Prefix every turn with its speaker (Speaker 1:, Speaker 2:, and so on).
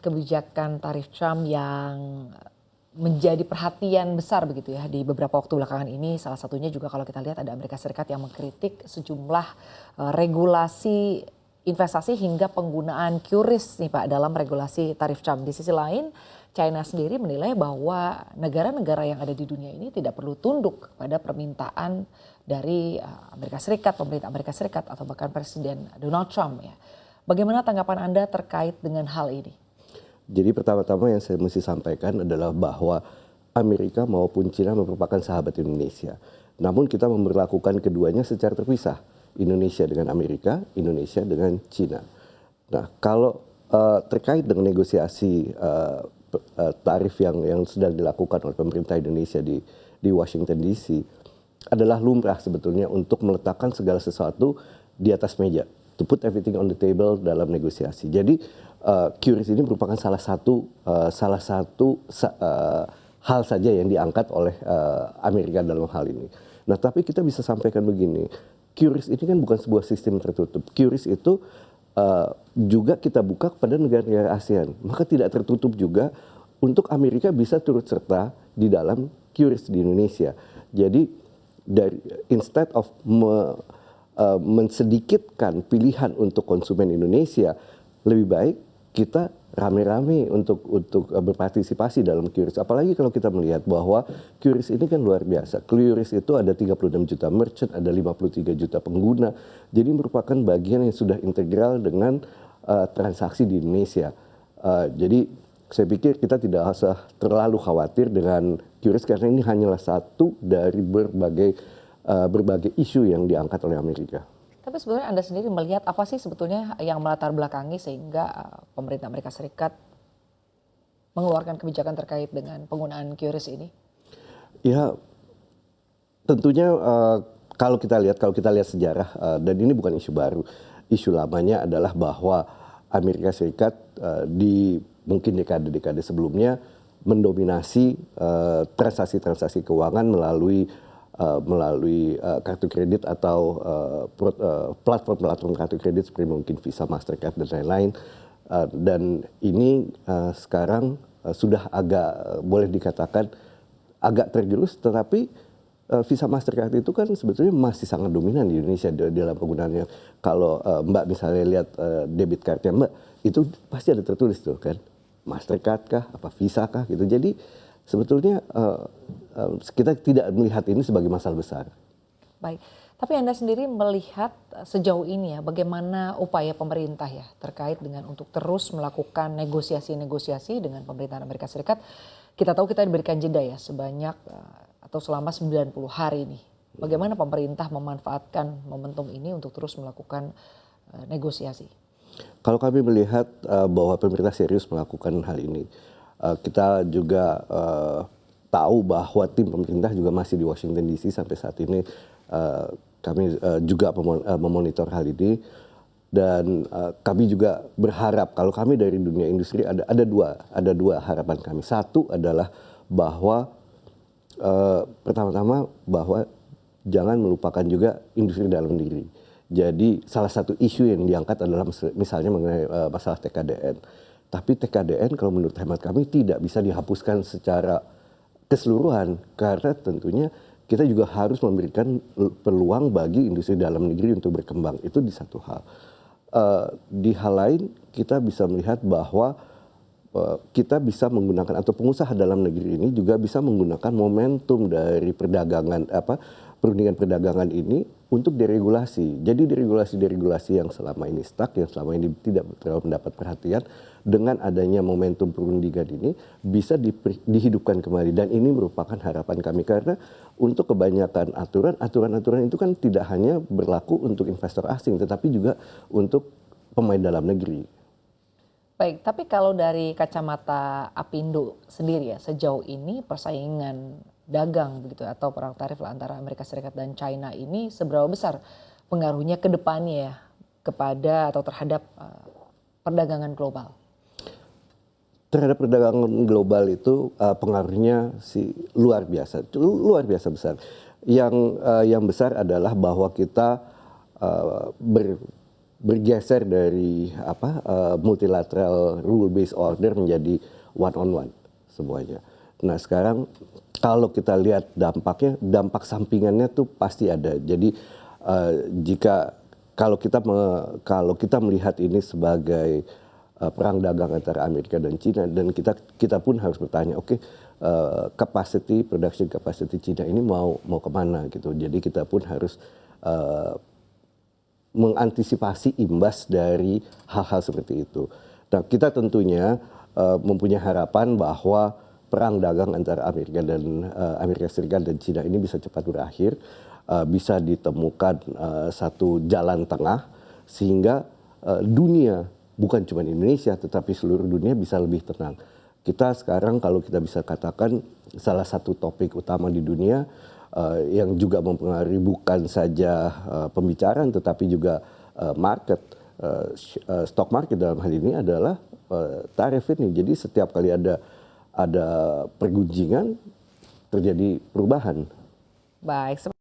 Speaker 1: Kebijakan tarif Trump yang menjadi perhatian besar begitu ya di beberapa waktu belakangan ini, salah satunya juga kalau kita lihat ada Amerika Serikat yang mengkritik sejumlah regulasi investasi hingga penggunaan QRIS nih Pak dalam regulasi tarif Trump. Di sisi lain China sendiri menilai bahwa negara-negara yang ada di dunia ini tidak perlu tunduk pada permintaan dari Amerika Serikat, pemerintah Amerika Serikat atau bahkan Presiden Donald Trump ya. Bagaimana tanggapan Anda terkait dengan hal ini?
Speaker 2: Jadi pertama-tama yang saya mesti sampaikan adalah bahwa Amerika maupun China merupakan sahabat Indonesia. Namun kita memperlakukan keduanya secara terpisah. Indonesia dengan Amerika, Indonesia dengan China. Nah, kalau terkait dengan negosiasi tarif yang sedang dilakukan oleh pemerintah Indonesia di Washington DC, adalah lumrah sebetulnya untuk meletakkan segala sesuatu di atas meja. To put everything on the table dalam negosiasi. Jadi QRIS ini merupakan salah satu hal saja yang diangkat oleh Amerika dalam hal ini. Nah, tapi kita bisa sampaikan begini, QRIS ini kan bukan sebuah sistem tertutup. QRIS itu juga kita buka kepada negara-negara ASEAN. Maka tidak tertutup juga untuk Amerika bisa turut serta di dalam QRIS di Indonesia. Jadi instead of mensedikitkan pilihan untuk konsumen Indonesia, lebih baik kita rame-rame untuk berpartisipasi dalam QRIS. Apalagi kalau kita melihat bahwa QRIS ini kan luar biasa. QRIS itu ada 36 juta merchant, ada 53 juta pengguna. Jadi merupakan bagian yang sudah integral dengan transaksi di Indonesia. Jadi saya pikir kita tidak usah terlalu khawatir dengan QRIS karena ini hanyalah satu dari berbagai isu yang diangkat oleh Amerika.
Speaker 1: Tapi sebenarnya Anda sendiri melihat apa sih sebetulnya yang melatar belakangi sehingga pemerintah Amerika Serikat mengeluarkan kebijakan terkait dengan penggunaan QRIS ini?
Speaker 2: Ya, tentunya kalau kita lihat sejarah, dan ini bukan isu baru, isu lamanya adalah bahwa Amerika Serikat di mungkin dekade-dekade sebelumnya mendominasi transaksi-transaksi keuangan melalui kartu kredit atau platform kartu kredit seperti mungkin Visa, Mastercard dan lain-lain. Dan ini sekarang sudah agak boleh dikatakan agak tergerus, tetapi Visa, Mastercard itu kan sebetulnya masih sangat dominan di Indonesia dalam penggunaannya. Kalau Mbak misalnya lihat debit cardnya Mbak, itu pasti ada tertulis tuh kan, Mastercard kah, apa Visa kah gitu. Jadi sebetulnya kita tidak melihat ini sebagai masalah besar.
Speaker 1: Baik, tapi Anda sendiri melihat sejauh ini ya bagaimana upaya pemerintah ya terkait dengan untuk terus melakukan negosiasi-negosiasi dengan pemerintahan Amerika Serikat. Kita tahu kita diberikan jeda ya sebanyak atau selama 90 hari ini. Bagaimana pemerintah memanfaatkan momentum ini untuk terus melakukan negosiasi?
Speaker 2: Kalau kami melihat bahwa pemerintah serius melakukan hal ini, kita juga tahu bahwa tim pemerintah juga masih di Washington DC sampai saat ini. Kami juga memonitor hal ini dan kami juga berharap, kalau kami dari dunia industri ada dua harapan kami. Satu adalah bahwa pertama-tama bahwa jangan melupakan juga industri dalam negeri. Jadi salah satu isu yang diangkat adalah misalnya mengenai masalah TKDN. Tapi TKDN kalau menurut hemat kami tidak bisa dihapuskan secara keseluruhan karena tentunya kita juga harus memberikan peluang bagi industri dalam negeri untuk berkembang. Itu di satu hal. Di hal lain kita bisa melihat bahwa kita bisa menggunakan atau pengusaha dalam negeri ini juga bisa menggunakan momentum dari perundingan perdagangan ini untuk deregulasi. Jadi deregulasi yang selama ini stuck, yang selama ini tidak terlalu mendapat perhatian, dengan adanya momentum perundingan ini bisa dihidupkan kembali. Dan ini merupakan harapan kami karena untuk kebanyakan aturan itu kan tidak hanya berlaku untuk investor asing, tetapi juga untuk pemain dalam negeri.
Speaker 1: Baik, tapi kalau dari kacamata Apindo sendiri ya, sejauh ini persaingan dagang begitu atau perang tarif lah antara Amerika Serikat dan China ini seberapa besar pengaruhnya ke depannya ya kepada atau terhadap perdagangan global?
Speaker 2: Terhadap perdagangan global itu pengaruhnya luar biasa besar. Yang besar adalah bahwa kita bergeser dari multilateral rule based order menjadi one on one semuanya. Nah sekarang kalau kita lihat dampaknya, dampak sampingannya tuh pasti ada. Jadi jika kalau kita melihat ini sebagai perang dagang antara Amerika dan Cina, dan kita pun harus bertanya, oke, production capacity Cina ini mau kemana gitu. Jadi kita pun harus mengantisipasi imbas dari hal-hal seperti itu. Nah, kita tentunya mempunyai harapan bahwa perang dagang antara Amerika Serikat dan Cina ini bisa cepat berakhir, bisa ditemukan satu jalan tengah sehingga dunia, bukan cuma Indonesia tetapi seluruh dunia bisa lebih tenang. Kita sekarang kalau kita bisa katakan salah satu topik utama di dunia yang juga mempengaruhi bukan saja pembicaraan tetapi juga stock market dalam hal ini adalah tarif ini. Jadi setiap kali ada pergunjingan terjadi perubahan.
Speaker 1: Baik.